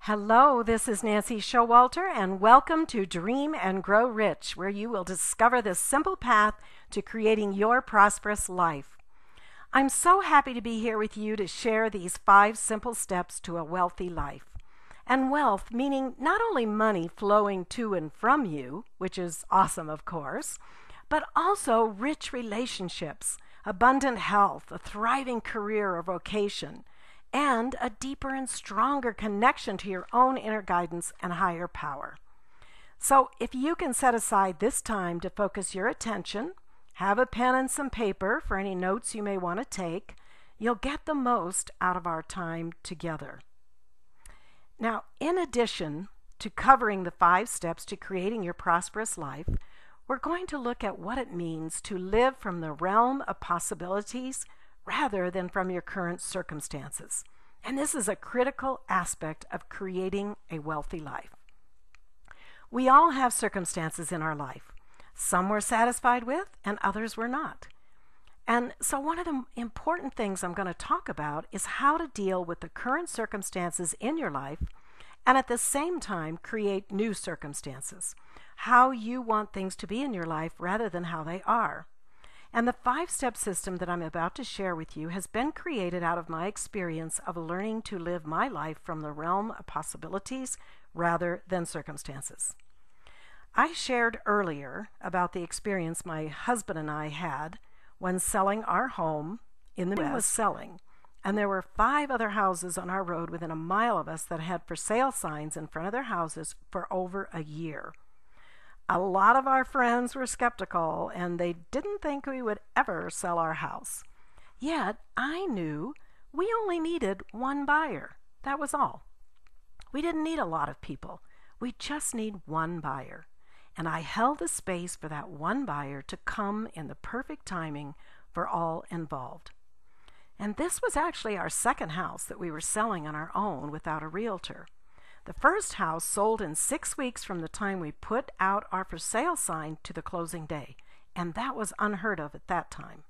Hello, this is Nancy Showalter, and welcome to Dream and Grow Rich, where you will discover the simple path to creating your prosperous life. I'm so happy to be here with you to share these 5 simple steps to a wealthy life. And wealth meaning not only money flowing to and from you, which is awesome, of course, but also rich relationships, abundant health, a thriving career or vocation, and a deeper and stronger connection to your own inner guidance and higher power. So if you can set aside this time to focus your attention, have a pen and some paper for any notes you may want to take, you'll get the most out of our time together. Now, in addition to covering the 5 steps to creating your prosperous life, we're going to look at what it means to live from the realm of possibilities rather than from your current circumstances. And this is a critical aspect of creating a wealthy life. We all have circumstances in our life. Some we're satisfied with and others we're not. And so one of the important things I'm going to talk about is how to deal with the current circumstances in your life and at the same time create new circumstances. How you want things to be in your life rather than how they are. And the 5-step system that I'm about to share with you has been created out of my experience of learning to live my life from the realm of possibilities rather than circumstances. I shared earlier about the experience my husband and I had when selling our home in the West. Was selling, and there were 5 other houses on our road within a mile of us that had for sale signs in front of their houses for over a year. A lot of our friends were skeptical, and they didn't think we would ever sell our house. Yet, I knew we only needed one buyer. That was all. We didn't need a lot of people. We just need one buyer. And I held the space for that one buyer to come in the perfect timing for all involved. And this was actually our second house that we were selling on our own without a realtor. The first house sold in 6 weeks from the time we put out our for sale sign to the closing day, and that was unheard of at that time.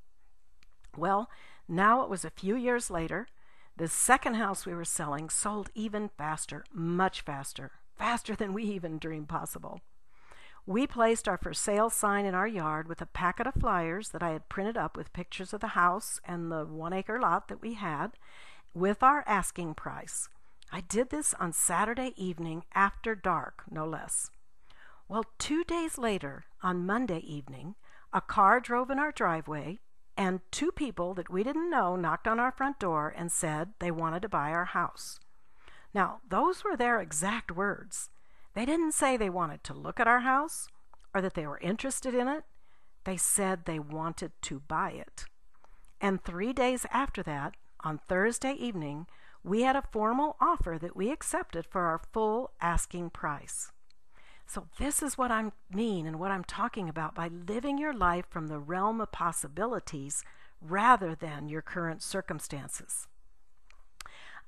Well, now it was a few years later. The second house we were selling sold even faster, much faster, faster than we even dreamed possible. We placed our for sale sign in our yard with a packet of flyers that I had printed up with pictures of the house and the 1-acre lot that we had with our asking price. I did this on Saturday evening after dark, no less. Well, 2 days later, on Monday evening, a car drove in our driveway, and 2 people that we didn't know knocked on our front door and said they wanted to buy our house. Now, those were their exact words. They didn't say they wanted to look at our house or that they were interested in it. They said they wanted to buy it. And 3 days after that, on Thursday evening, we had a formal offer that we accepted for our full asking price. So this is what I mean and what I'm talking about by living your life from the realm of possibilities rather than your current circumstances.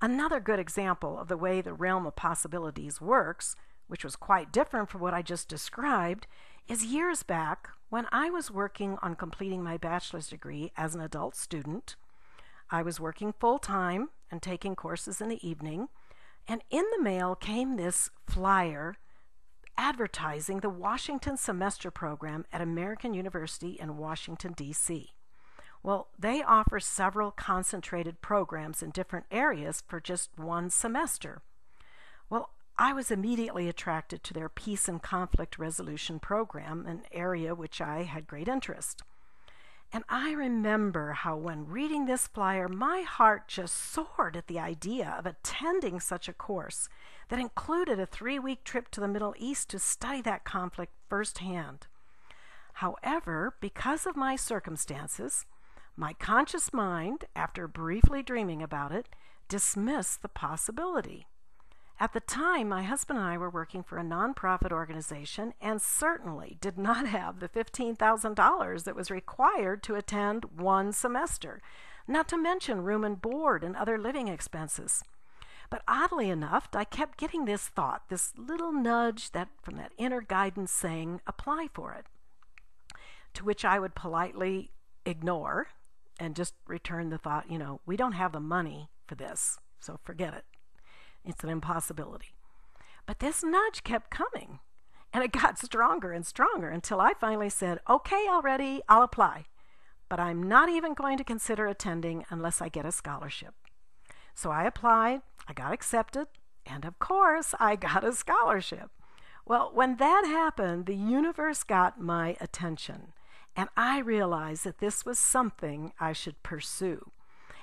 Another good example of the way the realm of possibilities works, which was quite different from what I just described, is years back when I was working on completing my bachelor's degree as an adult student. I was working full-time and taking courses in the evening, and in the mail came this flyer advertising the Washington semester program at American University in Washington, D.C. Well, they offer several concentrated programs in different areas for just one semester. Well, I was immediately attracted to their peace and conflict resolution program, an area which I had great interest. And I remember how when reading this flyer, my heart just soared at the idea of attending such a course that included a 3-week trip to the Middle East to study that conflict firsthand. However, because of my circumstances, my conscious mind, after briefly dreaming about it, dismissed the possibility. At the time, my husband and I were working for a nonprofit organization and certainly did not have the $15,000 that was required to attend one semester, not to mention room and board and other living expenses. But oddly enough, I kept getting this thought, this little nudge from that inner guidance saying, apply for it, to which I would politely ignore and just return the thought, we don't have the money for this, so forget it. It's an impossibility. But this nudge kept coming, and it got stronger and stronger until I finally said, okay, already, I'll apply. But I'm not even going to consider attending unless I get a scholarship. So I applied, I got accepted, and of course, I got a scholarship. Well, when that happened, the universe got my attention, and I realized that this was something I should pursue.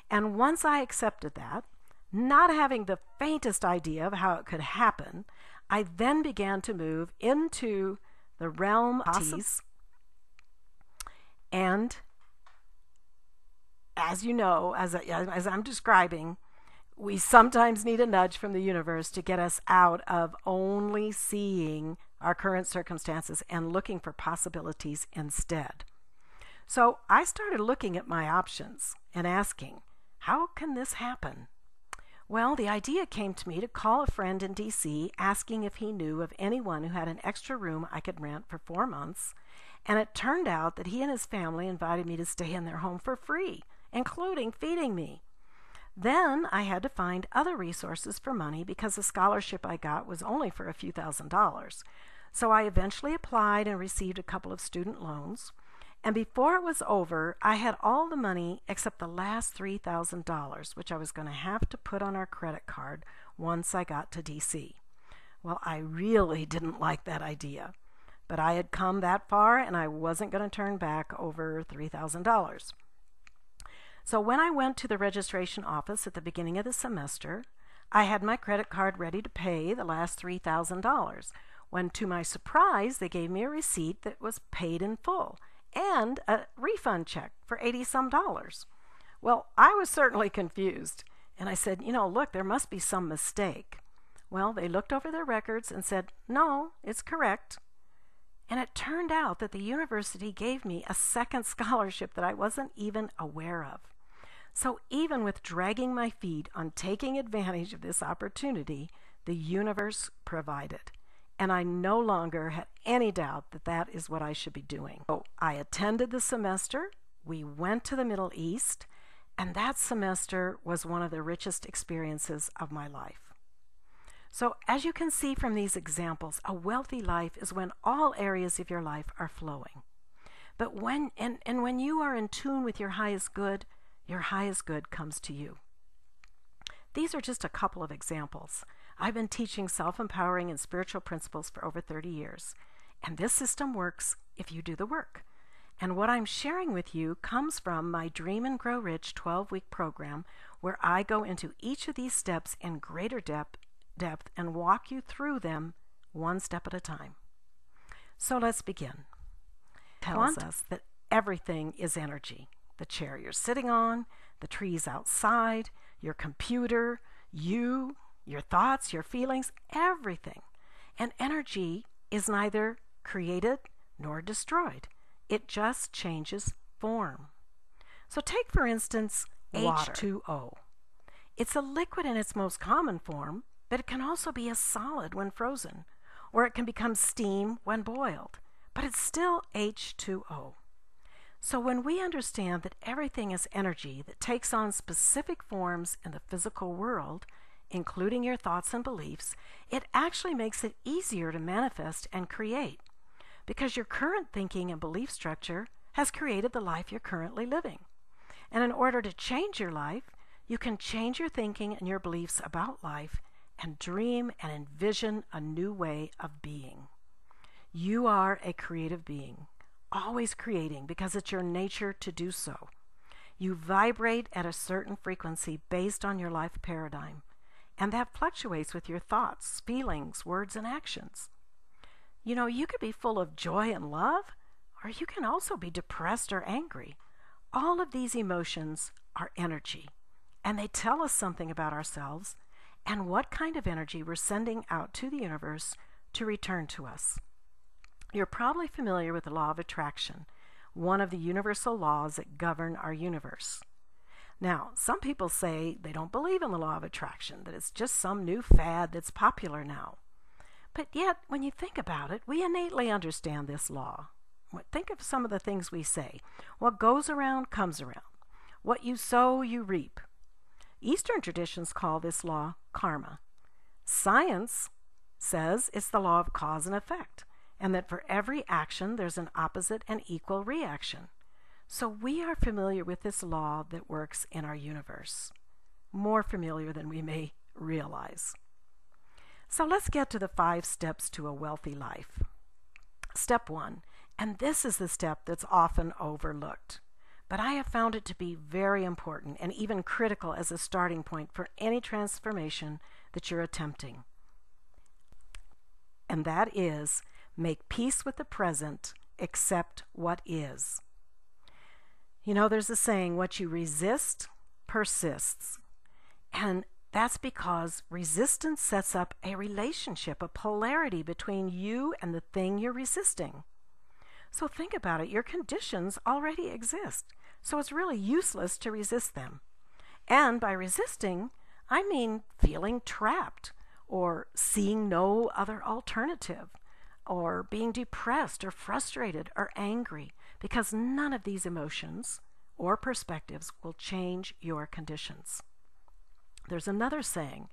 And once I accepted that, not having the faintest idea of how it could happen, I then began to move into the realm of possibilities. And as you know, as I'm describing, we sometimes need a nudge from the universe to get us out of only seeing our current circumstances and looking for possibilities instead. So I started looking at my options and asking, how can this happen? Well, the idea came to me to call a friend in D.C. asking if he knew of anyone who had an extra room I could rent for 4 months, and it turned out that he and his family invited me to stay in their home for free, including feeding me. Then I had to find other resources for money because the scholarship I got was only for a few $1,000s. So I eventually applied and received a couple of student loans. And before it was over, I had all the money except the last $3,000, which I was going to have to put on our credit card once I got to D.C. Well, I really didn't like that idea, but I had come that far and I wasn't going to turn back over $3,000. So when I went to the registration office at the beginning of the semester, I had my credit card ready to pay the last $3,000, when to my surprise, they gave me a receipt that was paid in full and a refund check for $80-some. Well, I was certainly confused, and I said, look, there must be some mistake. Well, they looked over their records and said, no, it's correct. And it turned out that the university gave me a second scholarship that I wasn't even aware of. So even with dragging my feet on taking advantage of this opportunity, the universe provided. And I no longer had any doubt that that is what I should be doing. So I attended the semester, we went to the Middle East, and that semester was one of the richest experiences of my life. So as you can see from these examples, a wealthy life is when all areas of your life are flowing. But when you are in tune with your highest good comes to you. These are just a couple of examples. I've been teaching self-empowering and spiritual principles for over 30 years, and this system works if you do the work. And what I'm sharing with you comes from my Dream and Grow Rich 12-week program, where I go into each of these steps in greater depth and walk you through them one step at a time. So let's begin. It tells us that everything is energy. The chair you're sitting on, the trees outside, your computer, you, your thoughts, your feelings, everything. And energy is neither created nor destroyed. It just changes form. So take, for instance, water. H2O. It's a liquid in its most common form, but it can also be a solid when frozen, or it can become steam when boiled, but it's still H2O. So when we understand that everything is energy that takes on specific forms in the physical world, including your thoughts and beliefs, it actually makes it easier to manifest and create, because your current thinking and belief structure has created the life you're currently living. And in order to change your life, you can change your thinking and your beliefs about life and dream and envision a new way of being. You are a creative being, always creating because it's your nature to do so. You vibrate at a certain frequency based on your life paradigm, and that fluctuates with your thoughts, feelings, words, and actions. You could be full of joy and love, or you can also be depressed or angry. All of these emotions are energy, and they tell us something about ourselves and what kind of energy we're sending out to the universe to return to us. You're probably familiar with the law of attraction, one of the universal laws that govern our universe. Now, some people say they don't believe in the law of attraction, that it's just some new fad that's popular now. But yet, when you think about it, we innately understand this law. Think of some of the things we say. What goes around comes around. What you sow, you reap. Eastern traditions call this law karma. Science says it's the law of cause and effect, and that for every action there's an opposite and equal reaction. So we are familiar with this law that works in our universe, more familiar than we may realize. So let's get to the 5 steps to a wealthy life. Step 1, and this is the step that's often overlooked, but I have found it to be very important and even critical as a starting point for any transformation that you're attempting. And that is, make peace with the present, accept what is. You know, there's a saying, what you resist persists. And that's because resistance sets up a relationship, a polarity between you and the thing you're resisting. So think about it. Your conditions already exist. So it's really useless to resist them. And by resisting, I mean feeling trapped or seeing no other alternative or being depressed or frustrated or angry, because none of these emotions or perspectives will change your conditions. There's another saying,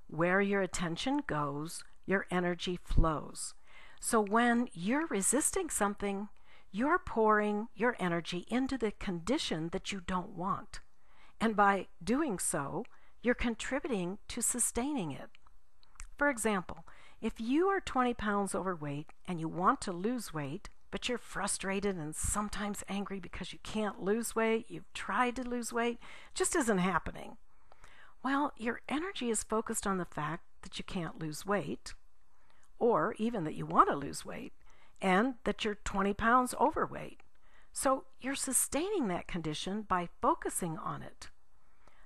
where your attention goes, your energy flows. So when you're resisting something, you're pouring your energy into the condition that you don't want. And by doing so, you're contributing to sustaining it. For example, if you are 20 pounds overweight and you want to lose weight, but you're frustrated and sometimes angry because you can't lose weight, you've tried to lose weight, it just isn't happening. Well, your energy is focused on the fact that you can't lose weight, or even that you want to lose weight, and that you're 20 pounds overweight. So you're sustaining that condition by focusing on it.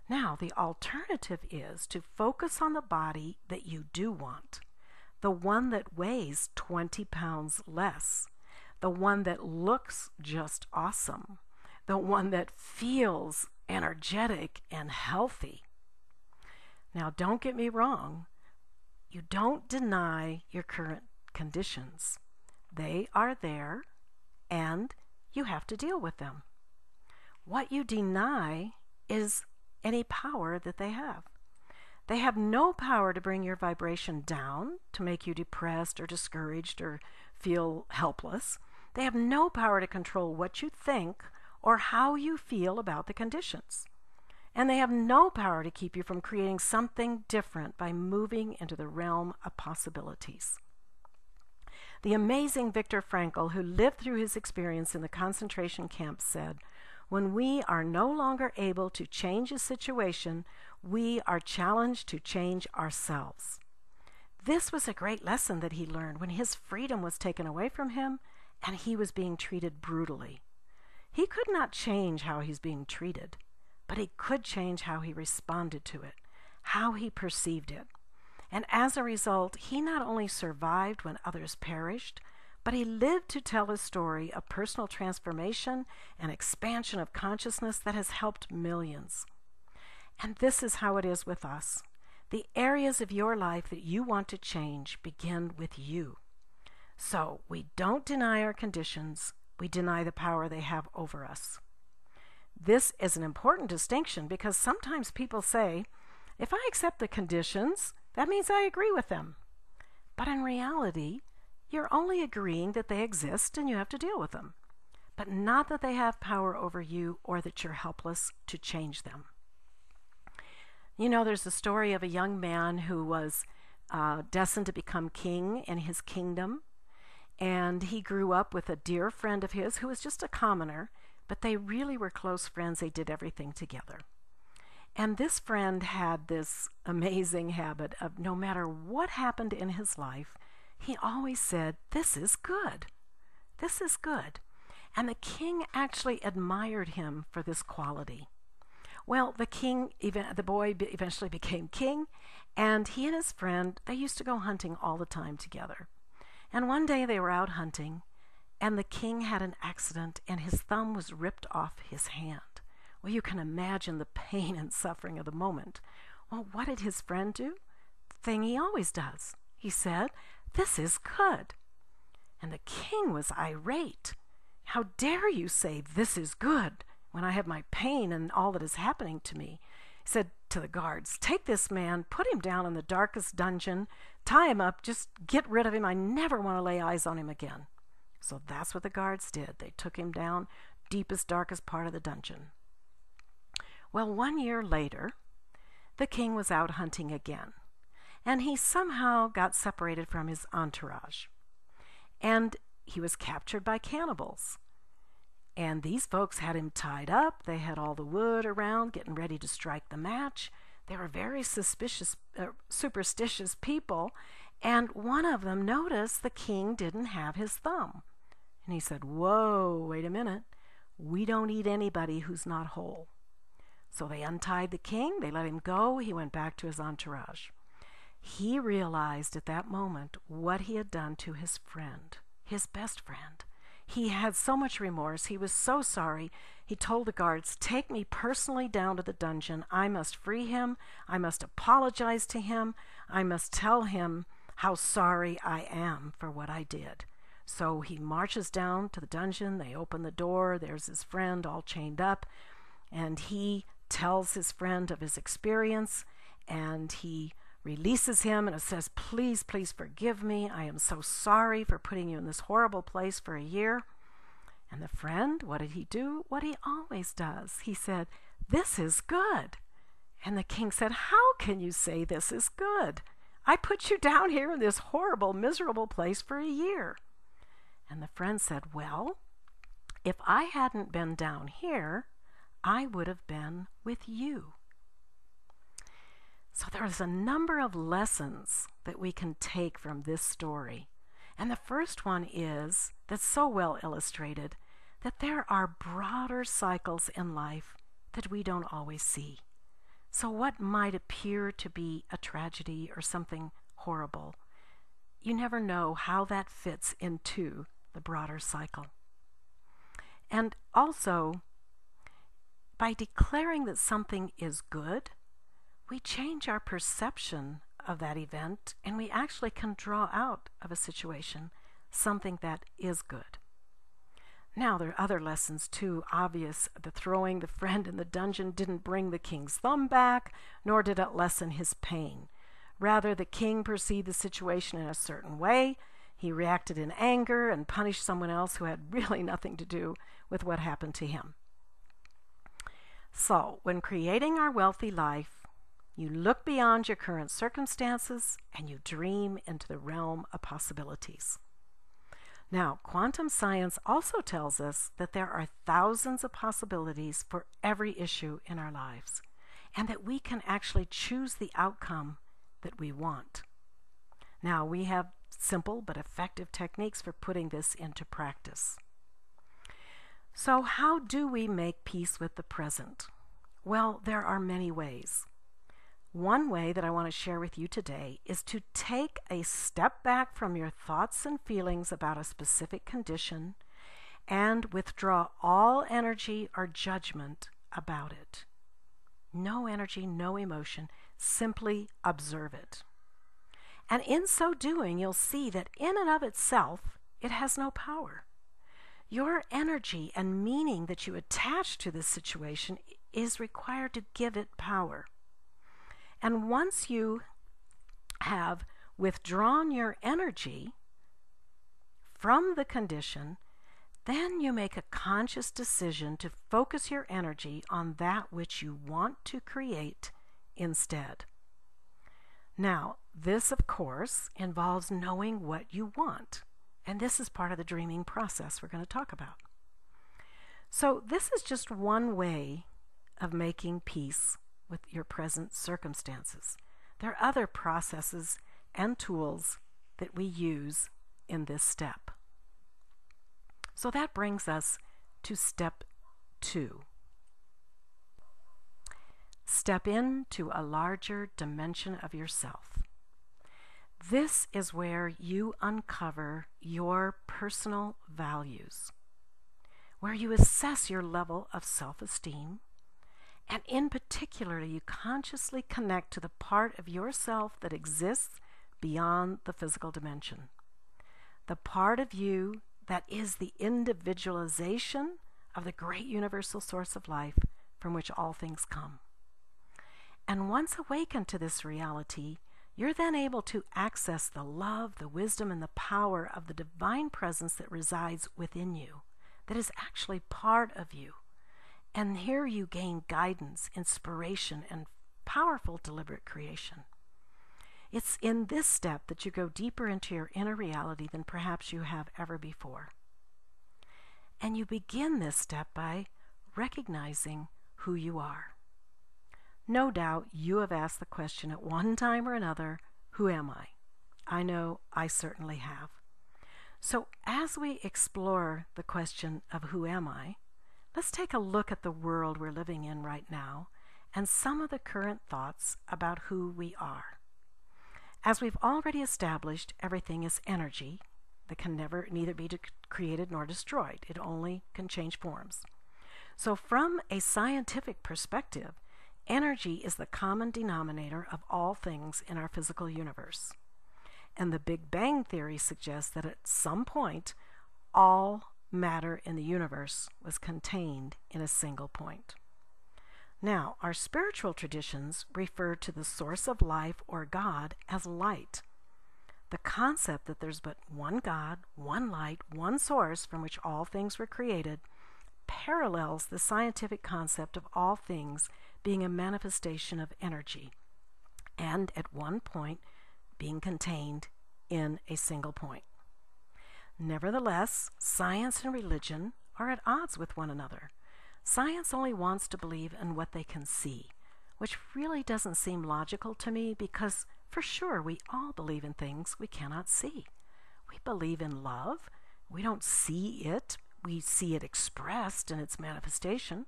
Now, the alternative is to focus on the body that you do want, the one that weighs 20 pounds less, the one that looks just awesome, the one that feels energetic and healthy. Now, don't get me wrong. You don't deny your current conditions. They are there, and you have to deal with them. What you deny is any power that they have. They have no power to bring your vibration down, to make you depressed or discouraged or feel helpless. They have no power to control what you think or how you feel about the conditions. And they have no power to keep you from creating something different by moving into the realm of possibilities. The amazing Viktor Frankl, who lived through his experience in the concentration camp, said, "When we are no longer able to change a situation, we are challenged to change ourselves." This was a great lesson that he learned when his freedom was taken away from him and he was being treated brutally. He could not change how he's being treated, but he could change how he responded to it, how he perceived it. And as a result, he not only survived when others perished, but he lived to tell a story of personal transformation and expansion of consciousness that has helped millions. And this is how it is with us. The areas of your life that you want to change begin with you. So we don't deny our conditions, we deny the power they have over us. This is an important distinction because sometimes people say, if I accept the conditions, that means I agree with them. But in reality, you're only agreeing that they exist and you have to deal with them, but not that they have power over you or that you're helpless to change them. You know, there's a story of a young man who was destined to become king in his kingdom, and he grew up with a dear friend of his who was just a commoner, but they really were close friends. They did everything together. And this friend had this amazing habit of no matter what happened in his life, he always said, "This is good. This is good." And the king actually admired him for this quality. Well, the boy eventually became king, and he and his friend, they used to go hunting all the time together. And one day they were out hunting, and the king had an accident, and his thumb was ripped off his hand. Well, you can imagine the pain and suffering of the moment. Well, what did his friend do? The thing he always does. He said, "This is good." And the king was irate. "How dare you say this is good when I have my pain and all that is happening to me?" He said, to the guards, "Take this man, put him down in the darkest dungeon, tie him up, just get rid of him. I never want to lay eyes on him again." So that's what the guards did. They took him down, deepest, darkest part of the dungeon. Well, 1 year later, the king was out hunting again, and he somehow got separated from his entourage. And he was captured by cannibals. And these folks had him tied up. They had all the wood around, getting ready to strike the match. They were very superstitious people. And one of them noticed the king didn't have his thumb. And he said, "Whoa, wait a minute. We don't eat anybody who's not whole." So they untied the king. They let him go. He went back to his entourage. He realized at that moment what he had done to his friend, his best friend. He had so much remorse. He was so sorry. He told the guards, "Take me personally down to the dungeon. I must free him. I must apologize to him. I must tell him how sorry I am for what I did." So he marches down to the dungeon. They open the door. There's his friend all chained up. And he tells his friend of his experience. And he releases him and it says, "Please, please forgive me. I am so sorry for putting you in this horrible place for a year." And the friend, what did he do? What he always does. He said, "This is good." And the king said, "How can you say this is good? I put you down here in this horrible, miserable place for a year." And the friend said, "Well, if I hadn't been down here, I would have been with you." So there's a number of lessons that we can take from this story. And the first one is, that's so well illustrated, that there are broader cycles in life that we don't always see. So what might appear to be a tragedy or something horrible, you never know how that fits into the broader cycle. And also, by declaring that something is good, we change our perception of that event, and we actually can draw out of a situation something that is good. Now, there are other lessons too. Obvious, the throwing the friend in the dungeon didn't bring the king's thumb back, nor did it lessen his pain. Rather, the king perceived the situation in a certain way. He reacted in anger and punished someone else who had really nothing to do with what happened to him. So, when creating our wealthy life, you look beyond your current circumstances and you dream into the realm of possibilities. Now, quantum science also tells us that there are thousands of possibilities for every issue in our lives, and that we can actually choose the outcome that we want. Now, we have simple but effective techniques for putting this into practice. So, how do we make peace with the present? Well, there are many ways. One way that I want to share with you today is to take a step back from your thoughts and feelings about a specific condition and withdraw all energy or judgment about it. No energy, no emotion, simply observe it. And in so doing, you'll see that in and of itself, it has no power. Your energy and meaning that you attach to this situation is required to give it power. And once you have withdrawn your energy from the condition, then you make a conscious decision to focus your energy on that which you want to create instead. Now, this, of course, involves knowing what you want. And this is part of the dreaming process we're going to talk about. So this is just one way of making peace with your present circumstances. There are other processes and tools that we use in this step. So that brings us to step 2. Step into a larger dimension of yourself. This is where you uncover your personal values, where you assess your level of self-esteem, and in particular, you consciously connect to the part of yourself that exists beyond the physical dimension. The part of you that is the individualization of the great universal source of life from which all things come. And once awakened to this reality, you're then able to access the love, the wisdom, and the power of the divine presence that resides within you, that is actually part of you. And here you gain guidance, inspiration, and powerful deliberate creation. It's in this step that you go deeper into your inner reality than perhaps you have ever before. And you begin this step by recognizing who you are. No doubt you have asked the question at one time or another, who am I? I know I certainly have. So as we explore the question of who am I, let's take a look at the world we're living in right now and some of the current thoughts about who we are. As we've already established, everything is energy that can neither be created nor destroyed. It only can change forms. So from a scientific perspective, energy is the common denominator of all things in our physical universe. And the Big Bang Theory suggests that at some point, all matter in the universe was contained in a single point. Now, our spiritual traditions refer to the source of life or God as light. The concept that there's but one God, one light, one source from which all things were created parallels the scientific concept of all things being a manifestation of energy, and at one point being contained in a single point. Nevertheless, science and religion are at odds with one another. Science only wants to believe in what they can see, which really doesn't seem logical to me because, for sure, we all believe in things we cannot see. We believe in love. We don't see it. We see it expressed in its manifestation.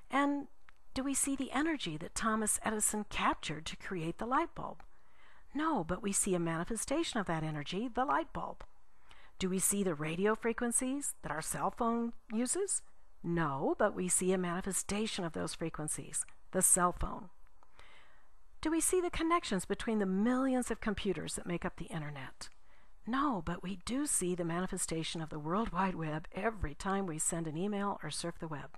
And do we see the energy that Thomas Edison captured to create the light bulb? No, but we see a manifestation of that energy, the light bulb. Do we see the radio frequencies that our cell phone uses? No, but we see a manifestation of those frequencies, the cell phone. Do we see the connections between the millions of computers that make up the internet? No, but we do see the manifestation of the World Wide Web every time we send an email or surf the web.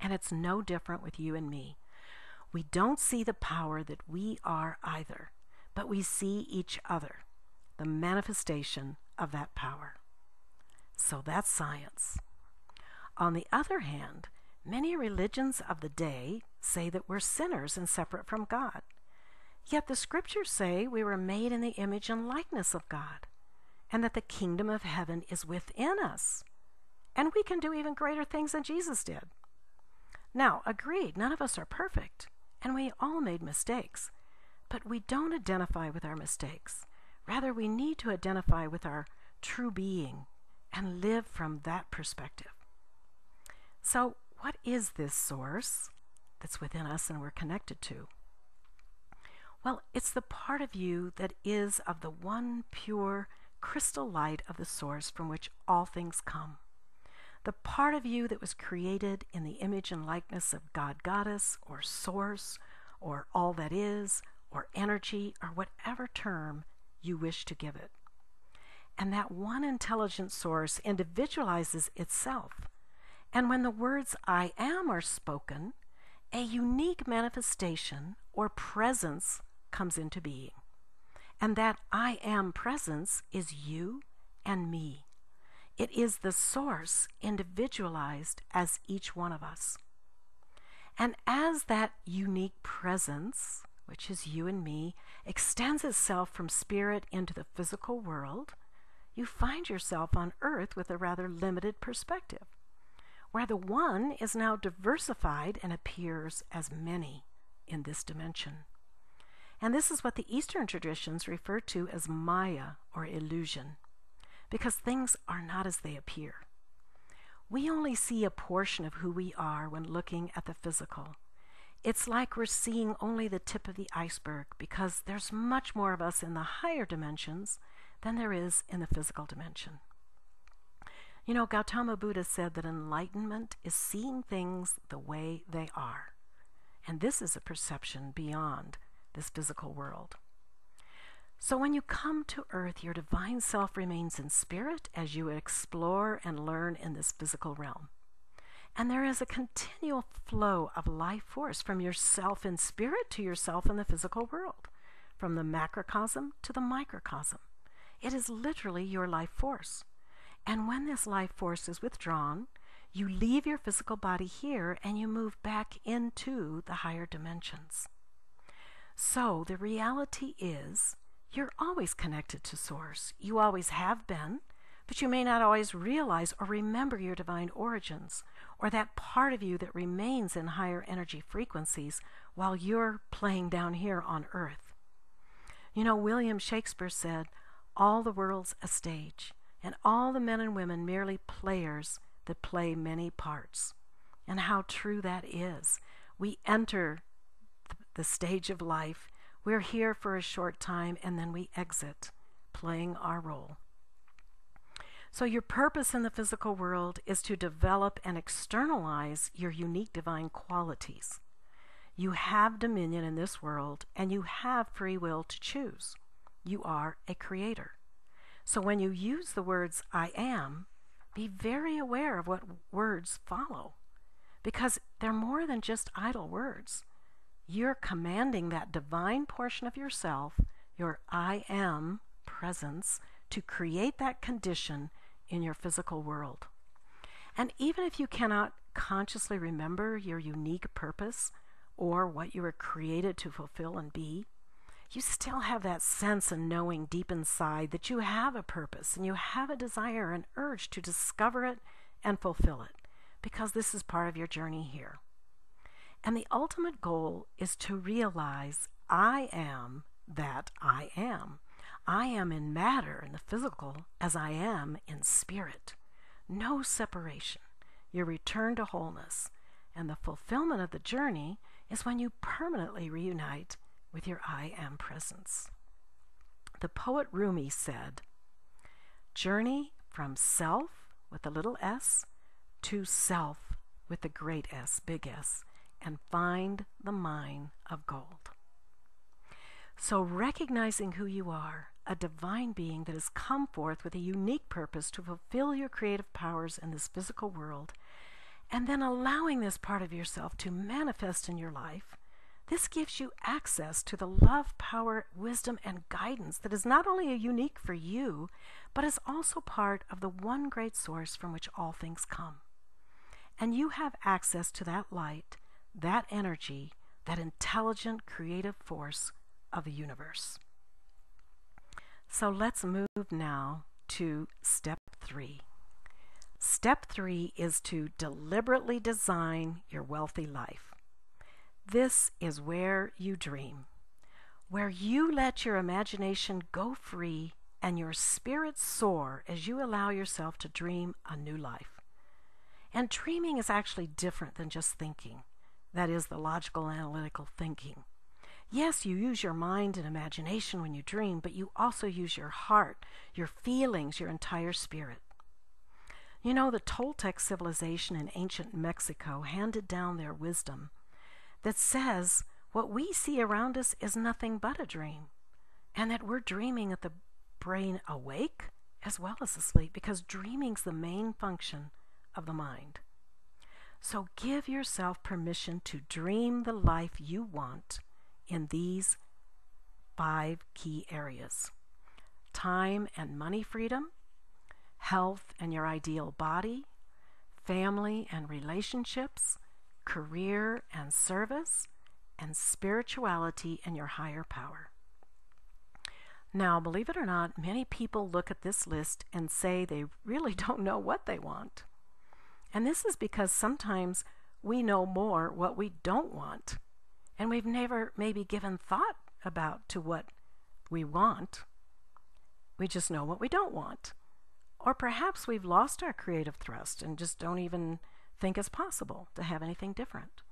And it's no different with you and me. We don't see the power that we are either, but we see each other, the manifestation of that power. So that's science. On the other hand, many religions of the day say that we're sinners and separate from God. Yet the scriptures say we were made in the image and likeness of God, and that the kingdom of heaven is within us, and we can do even greater things than Jesus did. Now, agreed, none of us are perfect, and we all made mistakes, but we don't identify with our mistakes. Rather, we need to identify with our true being and live from that perspective. So, what is this source that's within us and we're connected to? Well, it's the part of you that is of the one pure crystal light of the source from which all things come. The part of you that was created in the image and likeness of God, Goddess, or Source, or all that is, or energy, or whatever term you wish to give it. And that one intelligent source individualizes itself. And when the words I am are spoken, a unique manifestation or presence comes into being. And that I am presence is you and me. It is the source individualized as each one of us. And as that unique presence, which is you and me, extends itself from spirit into the physical world, you find yourself on earth with a rather limited perspective, where the one is now diversified and appears as many in this dimension. And this is what the Eastern traditions refer to as Maya, or illusion, because things are not as they appear. We only see a portion of who we are when looking at the physical. It's like we're seeing only the tip of the iceberg, because there's much more of us in the higher dimensions than there is in the physical dimension. You know, Gautama Buddha said that enlightenment is seeing things the way they are. And this is a perception beyond this physical world. So when you come to earth, your divine self remains in spirit as you explore and learn in this physical realm. And there is a continual flow of life force from yourself in spirit to yourself in the physical world, from the macrocosm to the microcosm. It is literally your life force. And when this life force is withdrawn, you leave your physical body here and you move back into the higher dimensions. So the reality is, you're always connected to Source. You always have been, but you may not always realize or remember your divine origins, or that part of you that remains in higher energy frequencies while you're playing down here on Earth. You know, William Shakespeare said, "All the world's a stage, and all the men and women merely players that play many parts." And how true that is. We enter the stage of life, we're here for a short time, and then we exit, playing our role. So your purpose in the physical world is to develop and externalize your unique divine qualities. You have dominion in this world, and you have free will to choose. You are a creator. So when you use the words "I am," be very aware of what words follow, because they're more than just idle words. You're commanding that divine portion of yourself, your I am presence, to create that condition in your physical world. And even if you cannot consciously remember your unique purpose or what you were created to fulfill and be, you still have that sense and knowing deep inside that you have a purpose and you have a desire and urge to discover it and fulfill it, because this is part of your journey here. And the ultimate goal is to realize I am that I am. I am in matter, in the physical, as I am in spirit. No separation. Your return to wholeness. And the fulfillment of the journey is when you permanently reunite with your I am presence. The poet Rumi said, "Journey from self with a little s to self with a great S, big S, and find the mine of gold." So recognizing who you are, a divine being that has come forth with a unique purpose to fulfill your creative powers in this physical world, and then allowing this part of yourself to manifest in your life, this gives you access to the love, power, wisdom, and guidance that is not only unique for you, but is also part of the one great source from which all things come. And you have access to that light, that energy, that intelligent, creative force of the universe. So let's move now to step 3. Step 3 is to deliberately design your wealthy life. This is where you dream, where you let your imagination go free and your spirit soar as you allow yourself to dream a new life. And dreaming is actually different than just thinking. That is the logical, analytical thinking. Yes, you use your mind and imagination when you dream, but you also use your heart, your feelings, your entire spirit. You know, the Toltec civilization in ancient Mexico handed down their wisdom that says what we see around us is nothing but a dream, and that we're dreaming at the brain awake as well as asleep, because dreaming's the main function of the mind. So give yourself permission to dream the life you want in these 5 key areas: time and money freedom, health and your ideal body, family and relationships, career and service, and spirituality and your higher power. Now, believe it or not, many people look at this list and say they really don't know what they want. And this is because sometimes we know more what we don't want, and we've never maybe given thought about to what we want. We just know what we don't want. Or perhaps we've lost our creative thrust and just don't even think it's possible to have anything different.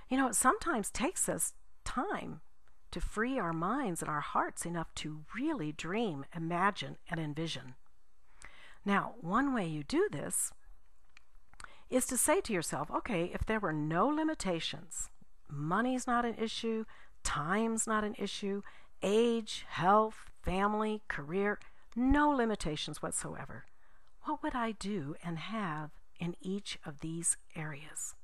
You know, it sometimes takes us time to free our minds and our hearts enough to really dream, imagine, and envision. Now, one way you do this is to say to yourself, okay, if there were no limitations, money's not an issue, time's not an issue, age, health, family, career, no limitations whatsoever, what would I do and have in each of these areas.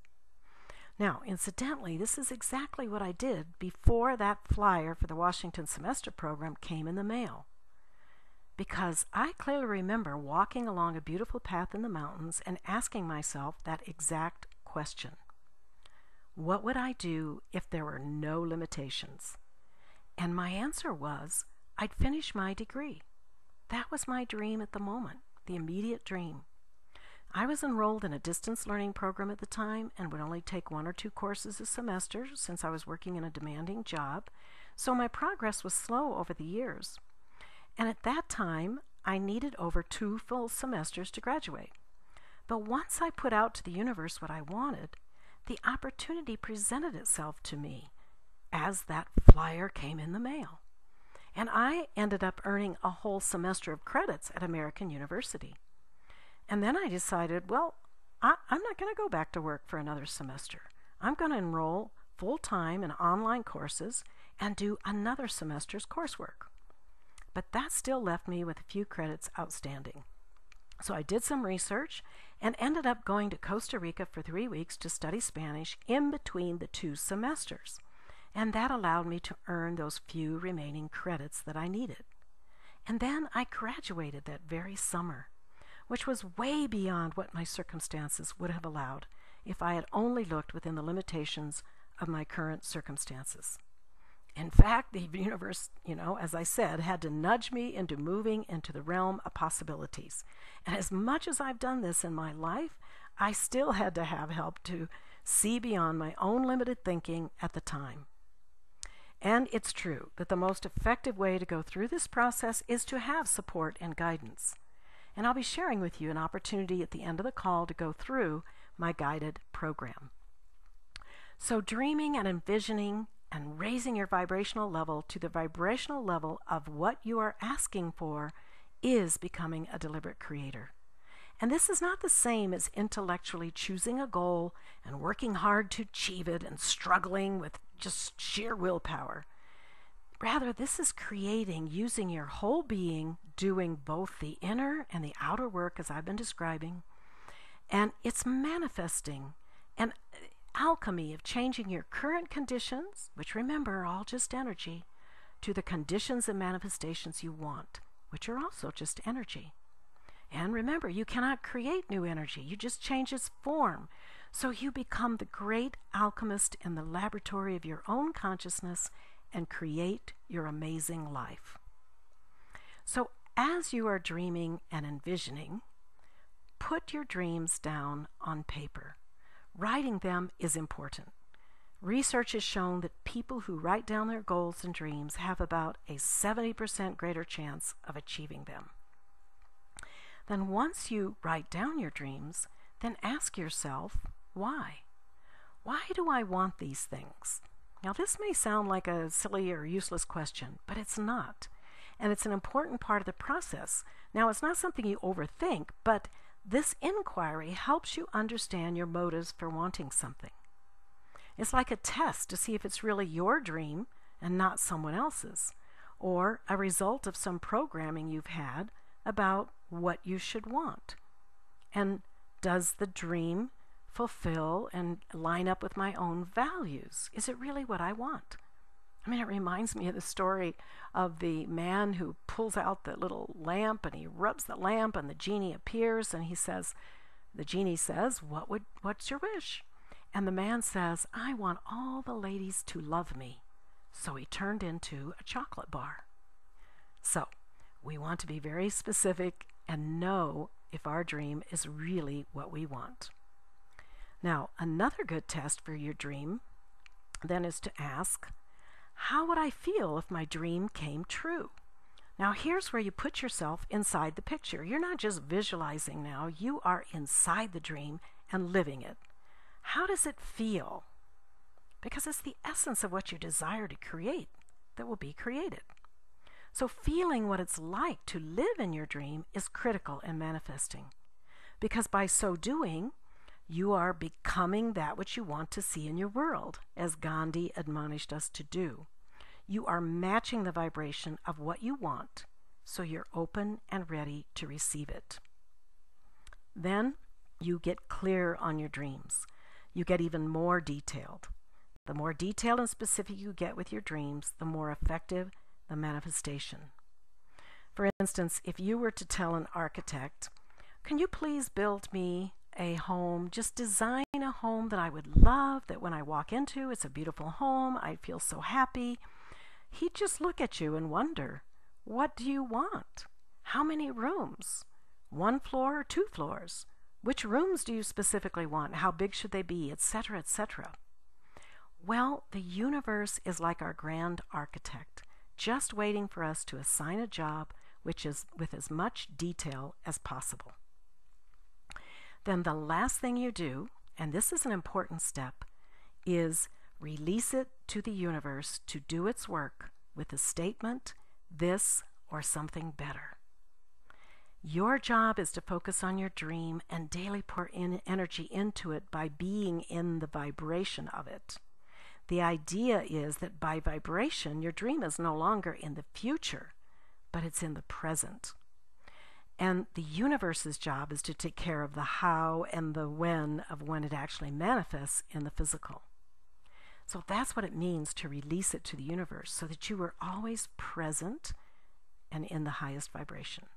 Now, incidentally, this is exactly what I did before that flyer for the Washington semester program came in the mail. Because I clearly remember walking along a beautiful path in the mountains and asking myself that exact question. What would I do if there were no limitations? And my answer was, I'd finish my degree. That was my dream at the moment, the immediate dream. I was enrolled in a distance learning program at the time and would only take 1 or 2 courses a semester since I was working in a demanding job, so my progress was slow over the years. And at that time, I needed over 2 full semesters to graduate. But once I put out to the universe what I wanted, the opportunity presented itself to me as that flyer came in the mail. And I ended up earning a whole semester of credits at American University. And then I decided, well, I'm not going to go back to work for another semester. I'm going to enroll full-time in online courses and do another semester's coursework. But that still left me with a few credits outstanding. So I did some research and ended up going to Costa Rica for 3 weeks to study Spanish in between the 2 semesters. And that allowed me to earn those few remaining credits that I needed. And then I graduated that very summer, which was way beyond what my circumstances would have allowed if I had only looked within the limitations of my current circumstances. In fact, the universe, as I said, had to nudge me into moving into the realm of possibilities. And as much as I've done this in my life, I still had to have help to see beyond my own limited thinking at the time. And it's true that the most effective way to go through this process is to have support and guidance. And I'll be sharing with you an opportunity at the end of the call to go through my guided program. So dreaming and envisioning and raising your vibrational level to the vibrational level of what you are asking for is becoming a deliberate creator. And this is not the same as intellectually choosing a goal and working hard to achieve it and struggling with just sheer willpower. Rather, this is creating using your whole being, doing both the inner and the outer work as I've been describing, and it's manifesting an alchemy of changing your current conditions, which remember are all just energy, to the conditions and manifestations you want, which are also just energy. And remember, you cannot create new energy, you just change its form. So you become the great alchemist in the laboratory of your own consciousness and create your amazing life. So as you are dreaming and envisioning, put your dreams down on paper. Writing them is important. Research has shown that people who write down their goals and dreams have about a 70% greater chance of achieving them. Then once you write down your dreams, then ask yourself, why? Why do I want these things? Now this may sound like a silly or useless question, but it's not. And it's an important part of the process. Now it's not something you overthink, but this inquiry helps you understand your motives for wanting something. It's like a test to see if it's really your dream and not someone else's, or a result of some programming you've had about what you should want. And does the dream fulfill and line up with my own values? Is it really what I want? I mean, it reminds me of the story of the man who pulls out the little lamp and he rubs the lamp and the genie appears and the genie says, what's your wish? And the man says, I want all the ladies to love me. So he turned into a chocolate bar. So we want to be very specific and know if our dream is really what we want. Now, another good test for your dream then is to ask, how would I feel if my dream came true? Now, here's where you put yourself inside the picture. You're not just visualizing now, you are inside the dream and living it. How does it feel? Because it's the essence of what you desire to create that will be created. So feeling what it's like to live in your dream is critical in manifesting. Because by so doing, you are becoming that which you want to see in your world, as Gandhi admonished us to do. You are matching the vibration of what you want, so you're open and ready to receive it. Then, you get clear on your dreams. You get even more detailed. The more detailed and specific you get with your dreams, the more effective the manifestation. For instance, if you were to tell an architect, "Can you please build me a home, just design a home that I would love, that when I walk into, it's a beautiful home, I feel so happy," he'd just look at you and wonder, what do you want? How many rooms? 1 floor or 2 floors? Which rooms do you specifically want? How big should they be? Etc., etc. Well, the universe is like our grand architect, just waiting for us to assign a job which is with as much detail as possible. Then the last thing you do, and this is an important step, is release it to the universe to do its work with the statement, "This or something better." Your job is to focus on your dream and daily pour in energy into it by being in the vibration of it. The idea is that by vibration, your dream is no longer in the future, but it's in the present. And the universe's job is to take care of the how and the when of when it actually manifests in the physical. So that's what it means to release it to the universe, so that you are always present and in the highest vibration.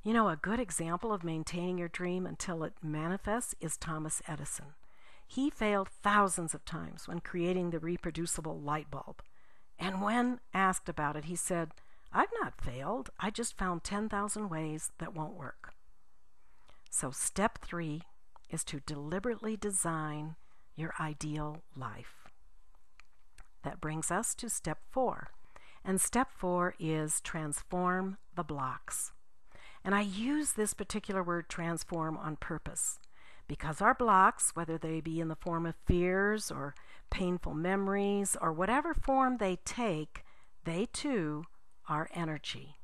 You know, a good example of maintaining your dream until it manifests is Thomas Edison. He failed thousands of times when creating the reproducible light bulb. And when asked about it, he said, "I've not failed. I just found 10,000 ways that won't work." So step 3 is to deliberately design your ideal life. That brings us to step 4. And step 4 is transform the blocks. And I use this particular word transform on purpose, because our blocks, whether they be in the form of fears or painful memories or whatever form they take, they too are energy.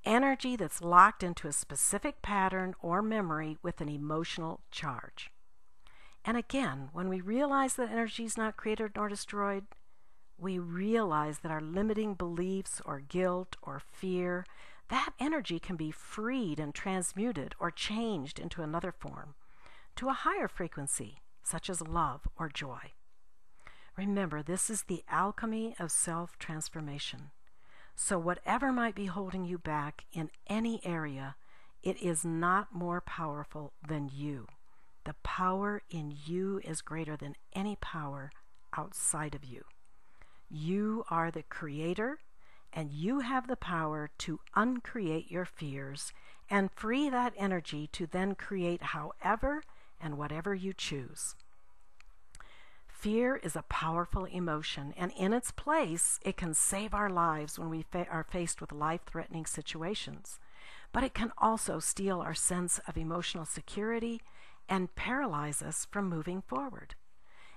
Energy that's locked into a specific pattern or memory with an emotional charge. And again, when we realize that energy is not created nor destroyed, we realize that our limiting beliefs or guilt or fear, that energy can be freed and transmuted or changed into another form, to a higher frequency, such as love or joy. Remember, this is the alchemy of self-transformation. So whatever might be holding you back in any area, it is not more powerful than you. The power in you is greater than any power outside of you. You are the creator, and you have the power to uncreate your fears and free that energy to then create however and whatever you choose. Fear is a powerful emotion, and in its place, it can save our lives when we are faced with life-threatening situations. But it can also steal our sense of emotional security and paralyze us from moving forward.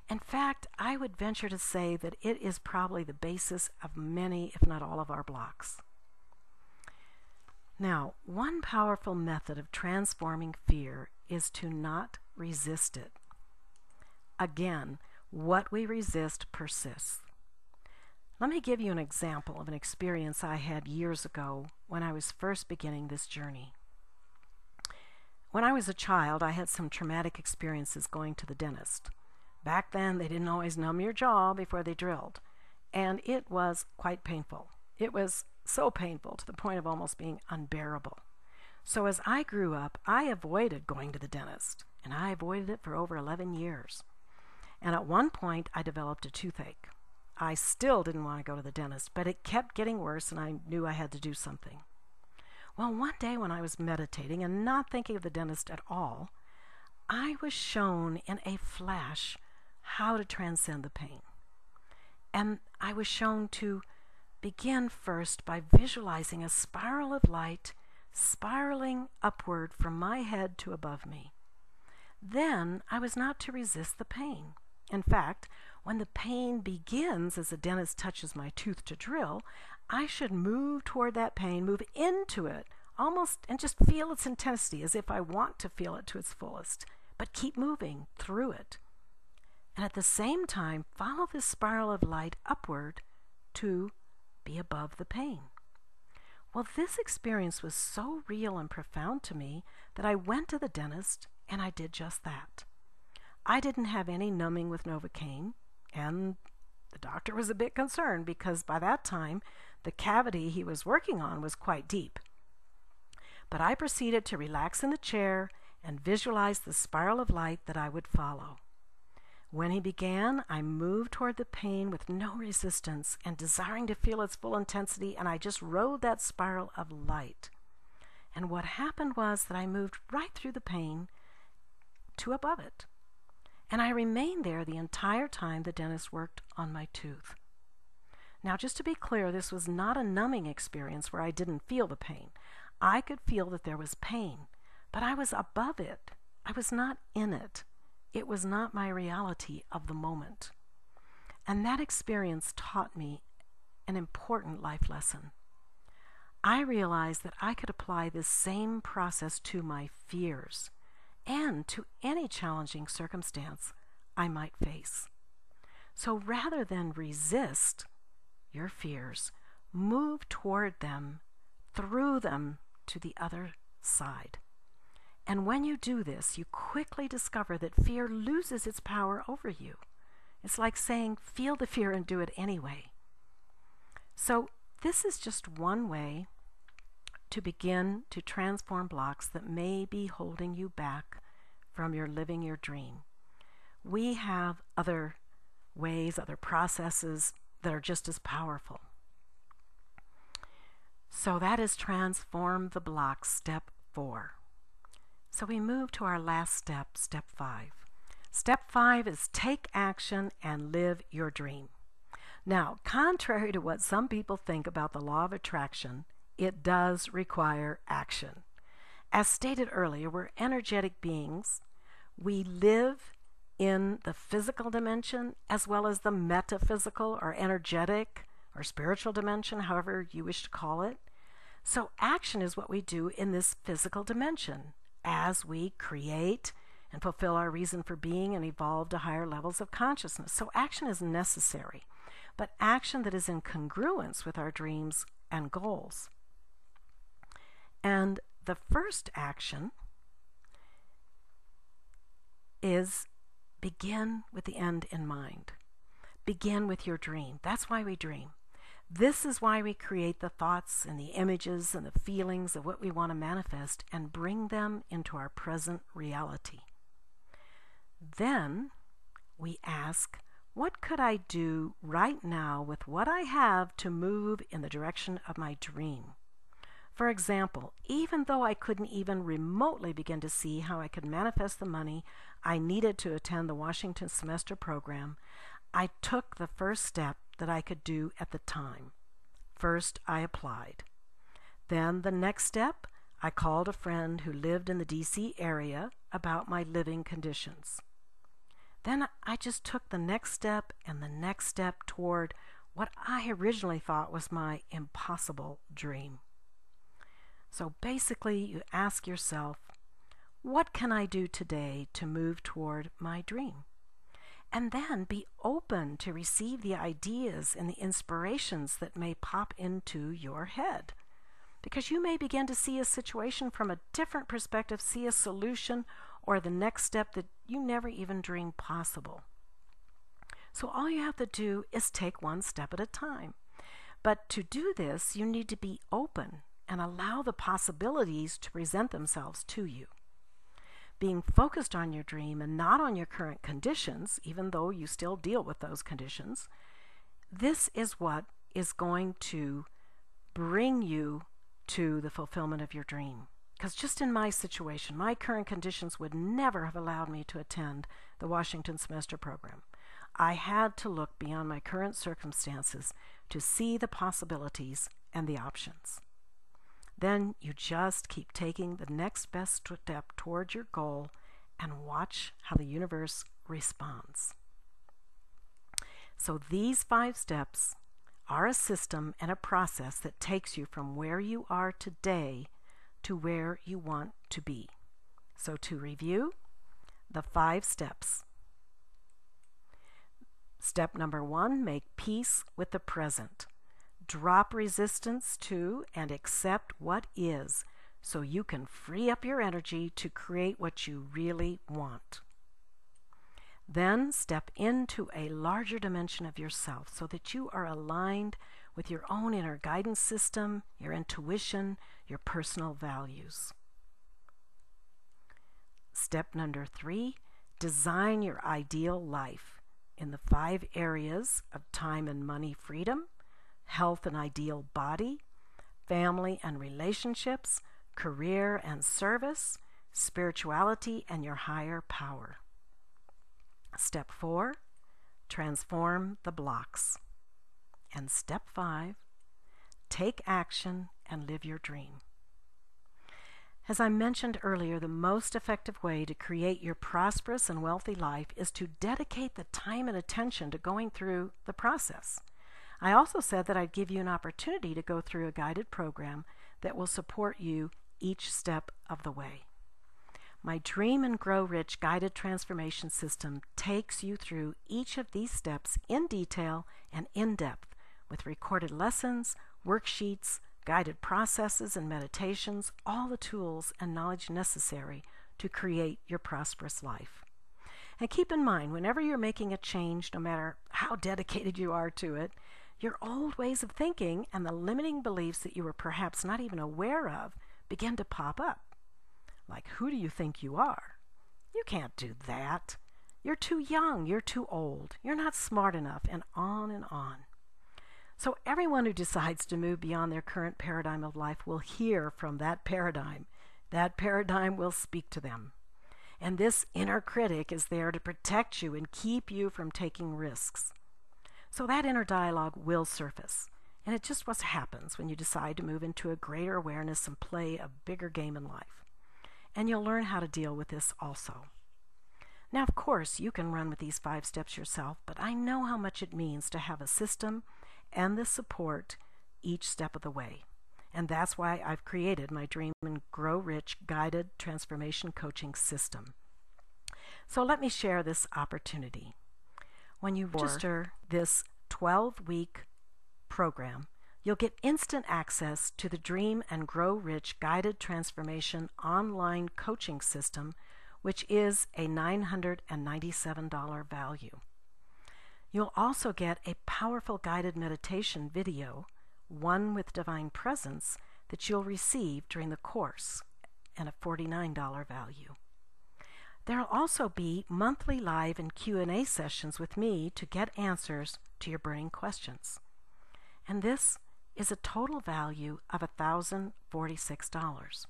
In fact, I would venture to say that it is probably the basis of many, if not all, of our blocks. Now, one powerful method of transforming fear is to not resist it. Again, what we resist persists. Let me give you an example of an experience I had years ago when I was first beginning this journey. When I was a child, I had some traumatic experiences going to the dentist. Back then, they didn't always numb your jaw before they drilled, and it was quite painful. It was so painful to the point of almost being unbearable. So as I grew up, I avoided going to the dentist, and I avoided it for over 11 years. And at one point, I developed a toothache. I still didn't want to go to the dentist, but it kept getting worse, and I knew I had to do something. Well, one day when I was meditating and not thinking of the dentist at all, I was shown in a flash how to transcend the pain. And I was shown to begin first by visualizing a spiral of light spiraling upward from my head to above me. Then I was not to resist the pain. In fact, when the pain begins as the dentist touches my tooth to drill, I should move toward that pain, move into it, almost, and just feel its intensity as if I want to feel it to its fullest, but keep moving through it. And at the same time, follow this spiral of light upward to be above the pain. Well, this experience was so real and profound to me that I went to the dentist and I did just that. I didn't have any numbing with Novocaine, and the doctor was a bit concerned because by that time the cavity he was working on was quite deep. But I proceeded to relax in the chair and visualize the spiral of light that I would follow. When he began, I moved toward the pain with no resistance and desiring to feel its full intensity, and I just rode that spiral of light. And what happened was that I moved right through the pain to above it. And I remained there the entire time the dentist worked on my tooth. Now, just to be clear, this was not a numbing experience where I didn't feel the pain. I could feel that there was pain, but I was above it. I was not in it. It was not my reality of the moment. And that experience taught me an important life lesson. I realized that I could apply this same process to my fears and to any challenging circumstance I might face. So rather than resist your fears, move toward them, through them to the other side. And when you do this, you quickly discover that fear loses its power over you. It's like saying, feel the fear and do it anyway. So this is just one way to begin to transform blocks that may be holding you back from your living your dream. We have other ways, other processes that are just as powerful. So that is transform the block, step 4. So we move to our last step, step 5. Step 5 is take action and live your dream. Now, contrary to what some people think about the law of attraction, it does require action. As stated earlier, we're energetic beings. We live in the physical dimension as well as the metaphysical or energetic or spiritual dimension, however you wish to call it. So action is what we do in this physical dimension as we create and fulfill our reason for being and evolve to higher levels of consciousness. So action is necessary, but action that is in congruence with our dreams and goals. And the first action is begin with the end in mind. Begin with your dream. That's why we dream. This is why we create the thoughts and the images and the feelings of what we want to manifest and bring them into our present reality. Then we ask, what could I do right now with what I have to move in the direction of my dream? For example, even though I couldn't even remotely begin to see how I could manifest the money I needed to attend the Washington semester program, I took the first step that I could do at the time. First, I applied. Then the next step, I called a friend who lived in the DC area about my living conditions. Then I just took the next step and the next step toward what I originally thought was my impossible dream. So basically, you ask yourself, what can I do today to move toward my dream? And then be open to receive the ideas and the inspirations that may pop into your head. Because you may begin to see a situation from a different perspective, see a solution or the next step that you never even dreamed possible. So all you have to do is take one step at a time. But to do this, you need to be open and allow the possibilities to present themselves to you. Being focused on your dream and not on your current conditions, even though you still deal with those conditions, this is what is going to bring you to the fulfillment of your dream. Because just in my situation, my current conditions would never have allowed me to attend the Washington semester program. I had to look beyond my current circumstances to see the possibilities and the options. Then you just keep taking the next best step towards your goal and watch how the universe responds. So these 5 steps are a system and a process that takes you from where you are today to where you want to be. So to review, the 5 steps. Step number 1, make peace with the present. drop resistance to and accept what is so you can free up your energy to create what you really want. Then step into a larger dimension of yourself so that you are aligned with your own inner guidance system, your intuition, your personal values. Step number 3, design your ideal life in the 5 areas of time and money freedom, health and ideal body, family and relationships, career and service, spirituality and your higher power. Step 4, transform the blocks. And step 5, take action and live your dream. As I mentioned earlier, the most effective way to create your prosperous and wealthy life is to dedicate the time and attention to going through the process. I also said that I'd give you an opportunity to go through a guided program that will support you each step of the way. My Dream and Grow Rich guided transformation system takes you through each of these steps in detail and in depth with recorded lessons, worksheets, guided processes and meditations, all the tools and knowledge necessary to create your prosperous life. And keep in mind, whenever you're making a change, no matter how dedicated you are to it, your old ways of thinking and the limiting beliefs that you were perhaps not even aware of begin to pop up. Like, who do you think you are? You can't do that. You're too young, you're too old, you're not smart enough, and on and on. So everyone who decides to move beyond their current paradigm of life will hear from that paradigm. That paradigm will speak to them. And this inner critic is there to protect you and keep you from taking risks. So that inner dialogue will surface. And it just what happens when you decide to move into a greater awareness and play a bigger game in life. And you'll learn how to deal with this also. Now, of course, you can run with these 5 steps yourself, but I know how much it means to have a system and the support each step of the way. And that's why I've created my Dream and Grow Rich guided transformation coaching system. So let me share this opportunity. When you register this 12-week program, you'll get instant access to the Dream and Grow Rich guided transformation online coaching system, which is a $997 value. You'll also get a powerful guided meditation video, one with divine presence, that you'll receive during the course, and a $49 value. There'll also be monthly live and Q&A sessions with me to get answers to your burning questions. And this is a total value of $1,046.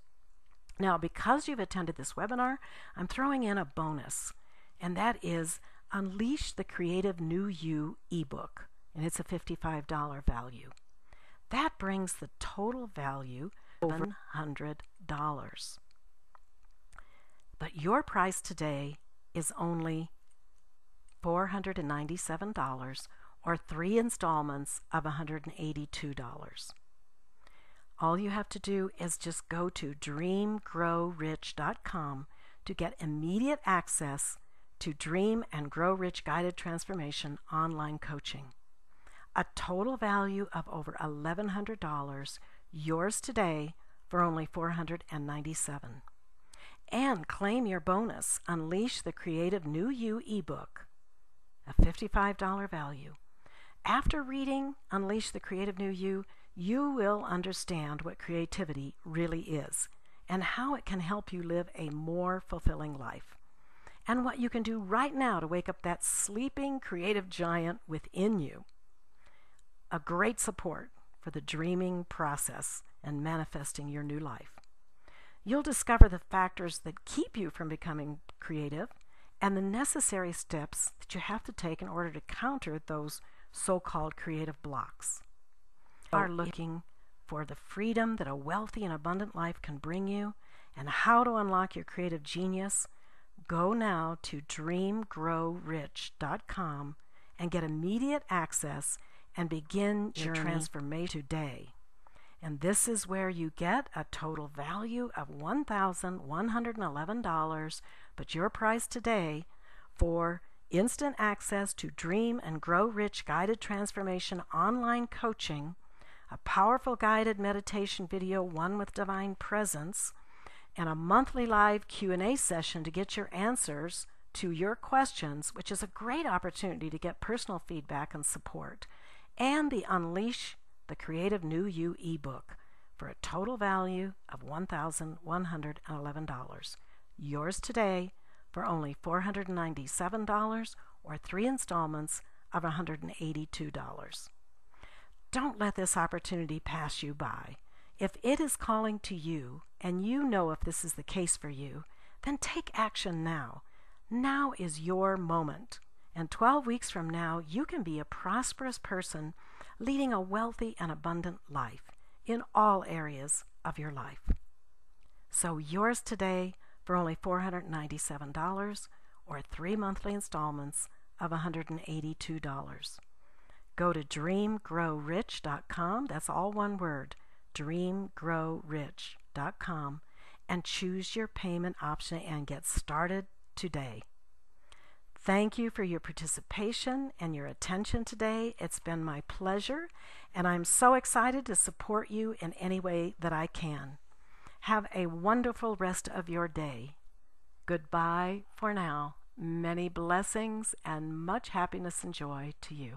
Now, because you've attended this webinar, I'm throwing in a bonus, and that is Unleash the Creative New You ebook, and it's a $55 value. That brings the total value to $700. But your price today is only $497, or 3 installments of $182. All you have to do is just go to dreamgrowrich.com to get immediate access to Dream and Grow Rich Guided Transformation online coaching. A total value of over $1,100, yours today for only $497. And claim your bonus, Unleash the Creative New You ebook, a $55 value. After reading Unleash the Creative New You, you will understand what creativity really is and how it can help you live a more fulfilling life, and what you can do right now to wake up that sleeping creative giant within you. A great support for the dreaming process and manifesting your new life. You'll discover the factors that keep you from becoming creative and the necessary steps that you have to take in order to counter those so-called creative blocks. You are looking for the freedom that a wealthy and abundant life can bring you and how to unlock your creative genius. Go now to dreamgrowrich.com and get immediate access and begin your transformation today. And this is where you get a total value of $1,111, but your price today for instant access to Dream and Grow Rich Guided Transformation online coaching, a powerful guided meditation video, One with Divine Presence, and a monthly live Q&A session to get your answers to your questions, which is a great opportunity to get personal feedback and support, and the Unleash the Creative New You ebook for a total value of $1,111. Yours today for only $497 or 3 installments of $182. Don't let this opportunity pass you by. If it is calling to you, and you know if this is the case for you, then take action now. Now is your moment. And 12 weeks from now, you can be a prosperous person leading a wealthy and abundant life in all areas of your life. So yours today for only $497 or 3 monthly installments of $182. Go to dreamgrowrich.com, that's all one word, dreamgrowrich.com, and choose your payment option and get started today. Thank you for your participation and your attention today. It's been my pleasure, and I'm so excited to support you in any way that I can. Have a wonderful rest of your day. Goodbye for now. Many blessings and much happiness and joy to you.